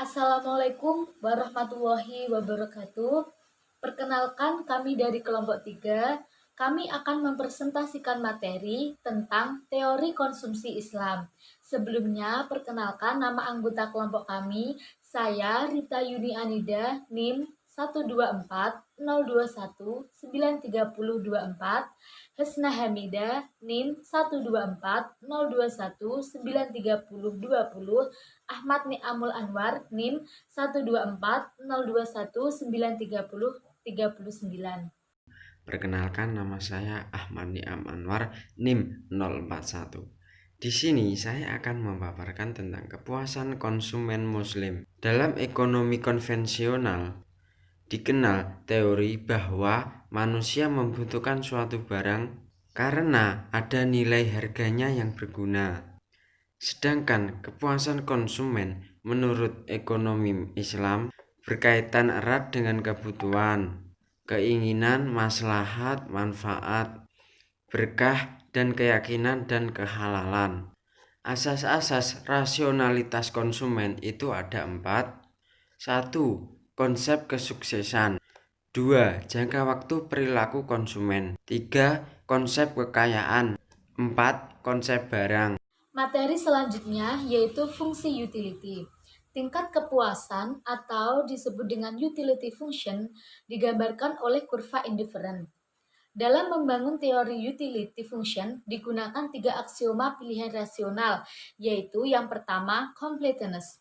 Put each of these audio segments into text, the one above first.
Assalamualaikum warahmatullahi wabarakatuh. Perkenalkan kami dari kelompok 3. Kami akan mempresentasikan materi tentang teori konsumsi Islam. Sebelumnya, perkenalkan nama anggota kelompok kami. Saya Rita Yuni Anida, NIM 12402193024. Hesna Hamida, NIM 12402193020. Ahmad Ni'amul Anwar, NIM 12402193039. Perkenalkan, nama saya Ahmad Ni'am Anwar, NIM 041. Di sini saya akan memaparkan tentang kepuasan konsumen muslim. Dalam ekonomi konvensional, dikenal teori bahwa manusia membutuhkan suatu barang karena ada nilai harganya yang berguna. Sedangkan kepuasan konsumen menurut ekonomi Islam berkaitan erat dengan kebutuhan, keinginan, maslahat, manfaat, berkah, dan keyakinan dan kehalalan. Asas-asas rasionalitas konsumen itu ada 4. 1. Konsep kesuksesan. 2. Jangka waktu perilaku konsumen. 3. Konsep kekayaan. 4. Konsep barang. Materi selanjutnya yaitu fungsi utility. Tingkat kepuasan atau disebut dengan utility function digambarkan oleh kurva indifferent. Dalam membangun teori utility function digunakan 3 aksioma pilihan rasional, yaitu yang pertama completeness.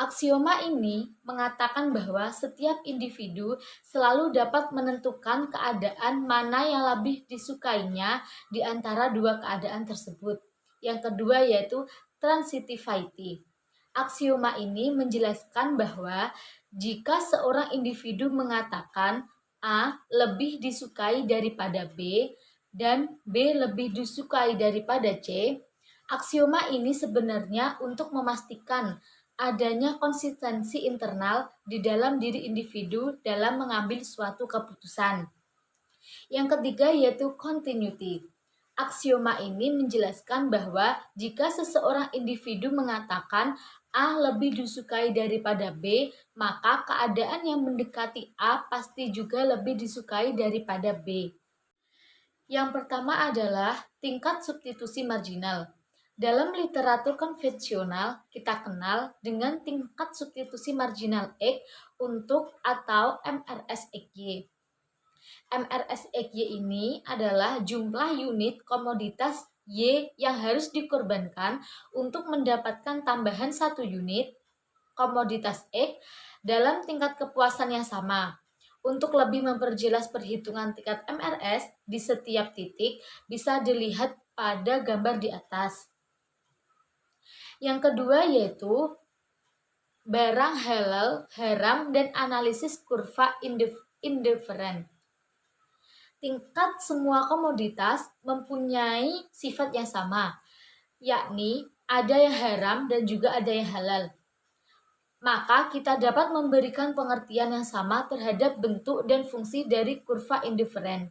Aksioma ini mengatakan bahwa setiap individu selalu dapat menentukan keadaan mana yang lebih disukainya di antara dua keadaan tersebut. Yang kedua yaitu transitivity. Aksioma ini menjelaskan bahwa jika seorang individu mengatakan A lebih disukai daripada B dan B lebih disukai daripada C, aksioma ini sebenarnya untuk memastikan adanya konsistensi internal di dalam diri individu dalam mengambil suatu keputusan. Yang ketiga yaitu continuity. Aksioma ini menjelaskan bahwa jika seseorang individu mengatakan A lebih disukai daripada B, maka keadaan yang mendekati A pasti juga lebih disukai daripada B. Yang pertama adalah tingkat substitusi marginal. Dalam literatur konvensional, kita kenal dengan tingkat substitusi marginal X untuk atau MRSXY. MRSXY ini adalah jumlah unit komoditas Y yang harus dikorbankan untuk mendapatkan tambahan 1 unit komoditas X dalam tingkat kepuasan yang sama. Untuk lebih memperjelas perhitungan tingkat MRS di setiap titik bisa dilihat pada gambar di atas. Yang kedua yaitu barang halal, haram, dan analisis kurva indifferent. Tingkat semua komoditas mempunyai sifat yang sama, yakni ada yang haram dan juga ada yang halal. Maka kita dapat memberikan pengertian yang sama terhadap bentuk dan fungsi dari kurva indifferent.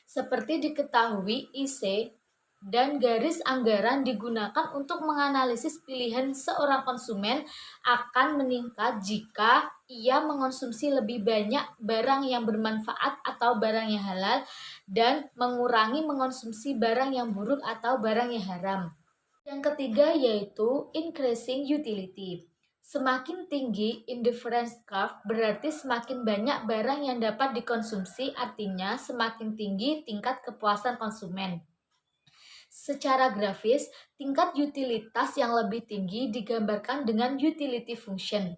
Seperti diketahui, IC dan garis anggaran digunakan untuk menganalisis pilihan seorang konsumen akan meningkat jika ia mengonsumsi lebih banyak barang yang bermanfaat atau barang yang halal dan mengurangi mengonsumsi barang yang buruk atau barang yang haram. Yang ketiga yaitu increasing utility. Semakin tinggi indifference curve berarti semakin banyak barang yang dapat dikonsumsi, artinya semakin tinggi tingkat kepuasan konsumen. Secara grafis, tingkat utilitas yang lebih tinggi digambarkan dengan utility function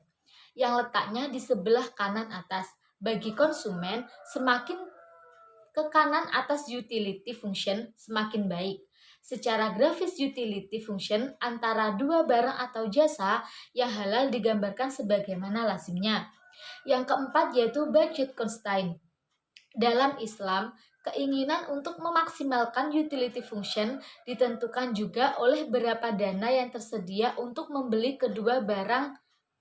yang letaknya di sebelah kanan atas. Bagi konsumen, semakin ke kanan atas utility function semakin baik. Secara grafis utility function antara dua barang atau jasa yang halal digambarkan sebagaimana lazimnya. Yang keempat yaitu budget constraint. Dalam Islam, keinginan untuk memaksimalkan utility function ditentukan juga oleh berapa dana yang tersedia untuk membeli kedua barang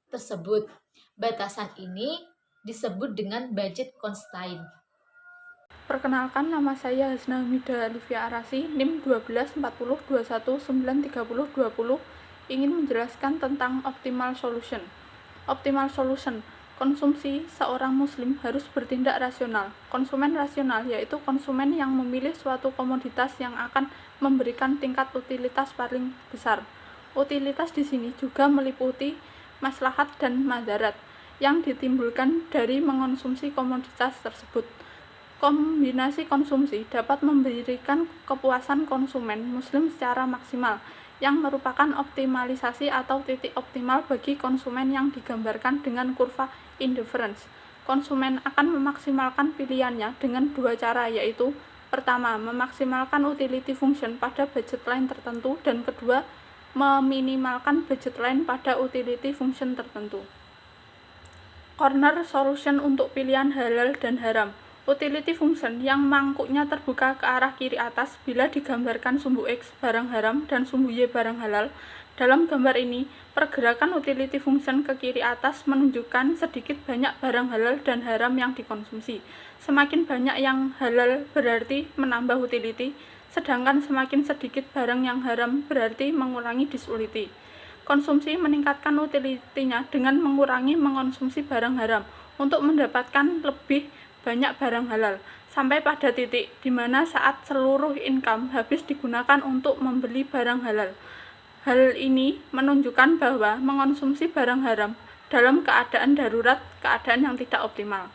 tersebut. Batasan ini disebut dengan budget constraint. Perkenalkan, nama saya Hasna Hamida Alifia Arasi, NIM 124021930020. ingin menjelaskan tentang optimal solution. Optimal solution, konsumsi seorang muslim harus bertindak rasional. Konsumen rasional yaitu konsumen yang memilih suatu komoditas yang akan memberikan tingkat utilitas paling besar. Utilitas di sini juga meliputi maslahat dan madarat yang ditimbulkan dari mengonsumsi komoditas tersebut. Kombinasi konsumsi dapat memberikan kepuasan konsumen muslim secara maksimal, yang merupakan optimalisasi atau titik optimal bagi konsumen yang digambarkan dengan kurva indifference. Konsumen akan memaksimalkan pilihannya dengan dua cara, yaitu pertama, memaksimalkan utility function pada budget line tertentu, dan kedua, meminimalkan budget line pada utility function tertentu. Corner solution untuk pilihan halal dan haram. Utility function yang mangkuknya terbuka ke arah kiri atas bila digambarkan sumbu X barang haram dan sumbu Y barang halal. Dalam gambar ini, pergerakan utility function ke kiri atas menunjukkan sedikit banyak barang halal dan haram yang dikonsumsi. Semakin banyak yang halal berarti menambah utility, sedangkan semakin sedikit barang yang haram berarti mengurangi disulity. Konsumsi meningkatkan utility-nya dengan mengurangi mengonsumsi barang haram untuk mendapatkan lebih banyak barang halal, sampai pada titik di mana saat seluruh income habis digunakan untuk membeli barang halal. Hal ini menunjukkan bahwa mengonsumsi barang haram dalam keadaan darurat, keadaan yang tidak optimal.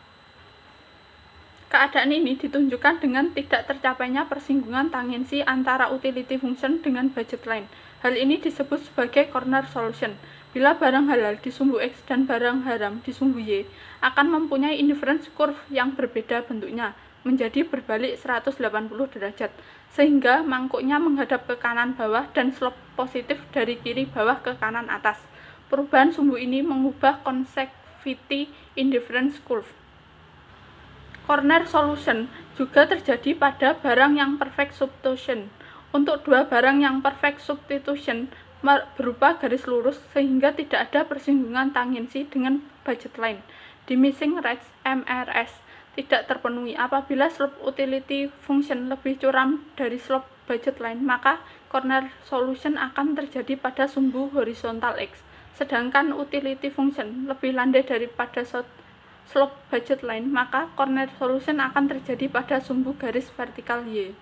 Keadaan ini ditunjukkan dengan tidak tercapainya persinggungan tangensi antara utility function dengan budget line. Hal ini disebut sebagai corner solution. Bila barang halal di sumbu X dan barang haram di sumbu Y akan mempunyai indifference curve yang berbeda bentuknya, menjadi berbalik 180 derajat, sehingga mangkuknya menghadap ke kanan bawah dan slope positif dari kiri bawah ke kanan atas. Perubahan sumbu ini mengubah consecutivity indifference curve. Corner solution juga terjadi pada barang yang perfect substitution. Untuk dua barang yang perfect substitution berupa garis lurus sehingga tidak ada persinggungan tangensi dengan budget line. Diminishing rates MRS tidak terpenuhi. Apabila slope utility function lebih curam dari slope budget line, maka corner solution akan terjadi pada sumbu horizontal X. Sedangkan utility function lebih landai daripada slope budget line, maka corner solution akan terjadi pada sumbu garis vertikal Y.